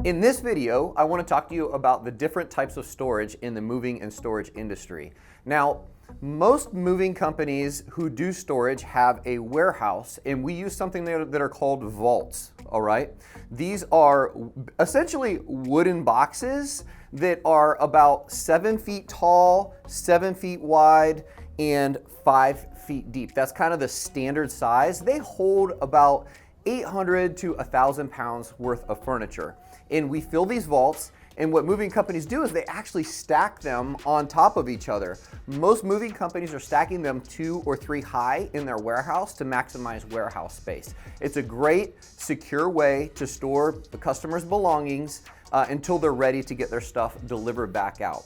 In this video, I want to talk to you about the different types of storage in the moving and storage industry. Now, most moving companies who do storage have a warehouse, and we use something that are called vaults, all right? These are essentially wooden boxes that are about 7 feet tall, 7 feet wide, and 5 feet deep. That's kind of the standard size. They hold about 800 to 1,000 pounds worth of furniture. And we fill these vaults, and what moving companies do is they actually stack them on top of each other. Most moving companies are stacking them 2 or 3 high in their warehouse to maximize warehouse space. It's a great, secure way to store the customer's belongings until they're ready to get their stuff delivered back out.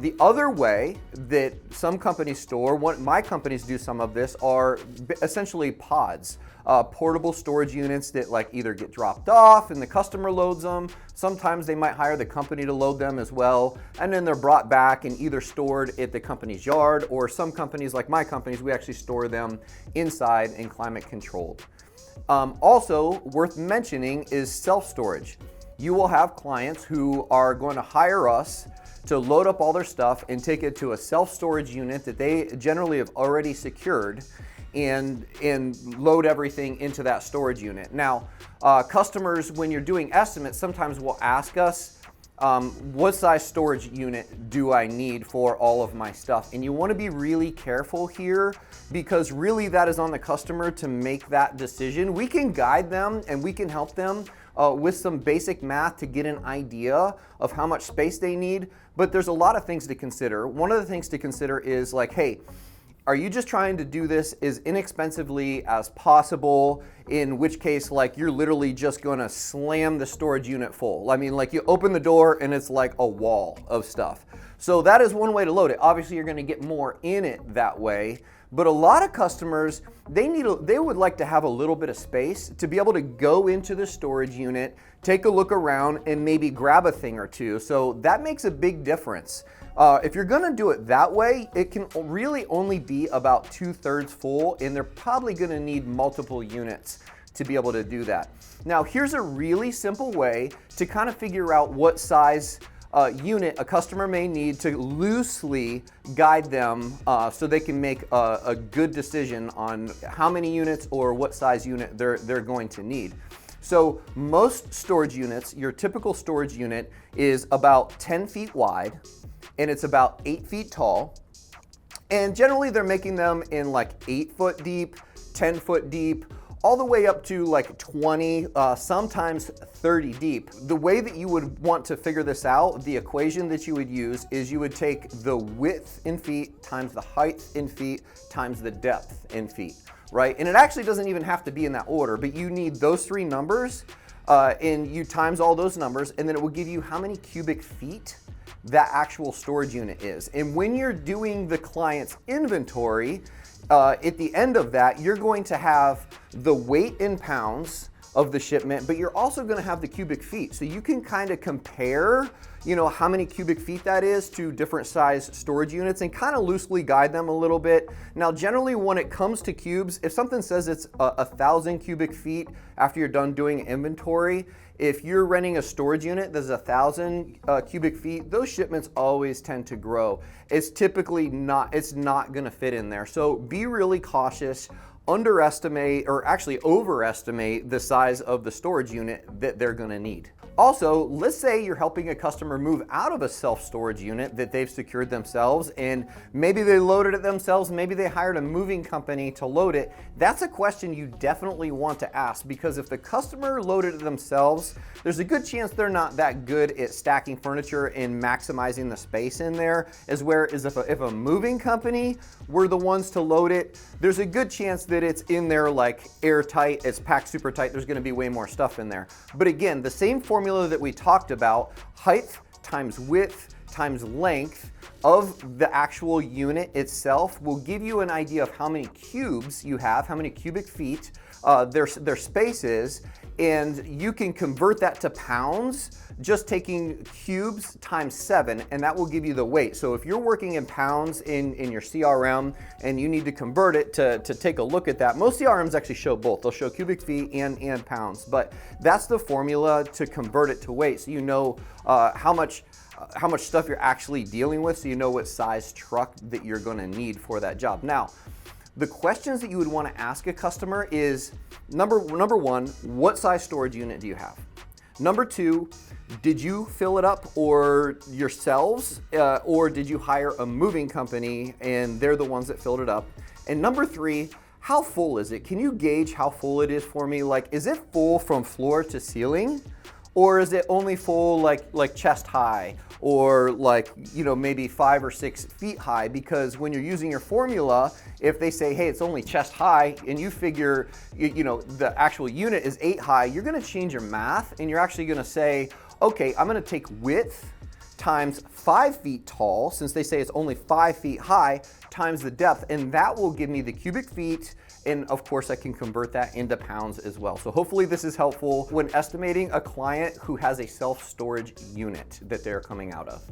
The other way that some companies store, my companies do some of this, are essentially pods. Portable storage units that like either get dropped off and the customer loads them. Sometimes they might hire the company to load them as well, and then they're brought back and either stored at the company's yard, or some companies like my companies, we actually store them inside and climate controlled. Also worth mentioning is self-storage. You will have clients who are going to hire us to load up all their stuff and take it to a self-storage unit that they generally have already secured and load everything into that storage unit. Now, customers, when you're doing estimates, sometimes will ask us, what size storage unit do I need for all of my stuff? And you want to be really careful here, because really that is on the customer to make that decision. We can guide them and we can help them with some basic math to get an idea of how much space they need, but there's a lot of things to consider. One of the things to consider is like, hey, are you just trying to do this as inexpensively as possible? In which case, like, you're literally just gonna slam the storage unit full. I mean, like, you open the door and it's like a wall of stuff. So that is one way to load it. Obviously, you're gonna get more in it that way. But a lot of customers, they would like to have a little bit of space to be able to go into the storage unit, take a look around, and maybe grab a thing or two. So that makes a big difference. If you're gonna do it that way, it can really only be about 2/3 full, and they're probably gonna need multiple units to be able to do that. Now, here's a really simple way to kind of figure out what size unit a customer may need to loosely guide them so they can make a good decision on how many units or what size unit they're going to need. So most storage units, your typical storage unit is about 10 feet wide, and it's about 8 feet tall. And generally they're making them in like 8 foot deep, 10 foot deep, all the way up to like 20, sometimes 30 deep. The way that you would want to figure this out, the equation that you would use is you would take the width in feet times the height in feet times the depth in feet, right? And it actually doesn't even have to be in that order, but you need those 3 numbers and you times all those numbers, and then it will give you how many cubic feet that actual storage unit is. And when you're doing the client's inventory, at the end of that, you're going to have the weight in pounds of the shipment, but you're also going to have the cubic feet. So you can kind of compare, how many cubic feet that is to different size storage units and kind of loosely guide them a little bit. Now, generally when it comes to cubes, if something says it's 1,000 cubic feet after you're done doing inventory, if you're renting a storage unit that's 1,000 cubic feet, those shipments always tend to grow. It's typically it's not gonna fit in there. So be really cautious, underestimate or actually overestimate the size of the storage unit that they're gonna need. Also, let's say you're helping a customer move out of a self-storage unit that they've secured themselves, and maybe they loaded it themselves, maybe they hired a moving company to load it. That's a question you definitely want to ask, because if the customer loaded it themselves, there's a good chance they're not that good at stacking furniture and maximizing the space in there, as if a moving company were the ones to load it, there's a good chance that it's in there like airtight, it's packed super tight, there's gonna be way more stuff in there. But again, the same formula that we talked about, height times width times length of the actual unit itself, will give you an idea of how many cubes you have, how many cubic feet their space is, and you can convert that to pounds just taking cubes times 7, and that will give you the weight. So if you're working in pounds in your CRM and you need to convert it to take a look at that, most CRMs actually show both. They'll show cubic feet and pounds, but that's the formula to convert it to weight, so you know how much stuff you're actually dealing with, so you know what size truck that you're going to need for that job. Now, the questions that you would want to ask a customer is, number one, what size storage unit do you have? Number 2, did you fill it up or yourselves, or did you hire a moving company and they're the ones that filled it up? And number 3, how full is it? Can you gauge how full it is for me? Like, is it full from floor to ceiling? Or is it only full like chest high, or like, you know, maybe 5 or 6 feet high? Because when you're using your formula, if they say, hey, it's only chest high, and you figure, you know, the actual unit is 8 high, you're gonna change your math and you're actually gonna say, okay, I'm gonna take width times 5 feet tall, since they say it's only 5 feet high, times the depth, and that will give me the cubic feet, and of course I can convert that into pounds as well. So hopefully this is helpful when estimating a client who has a self-storage unit that they're coming out of.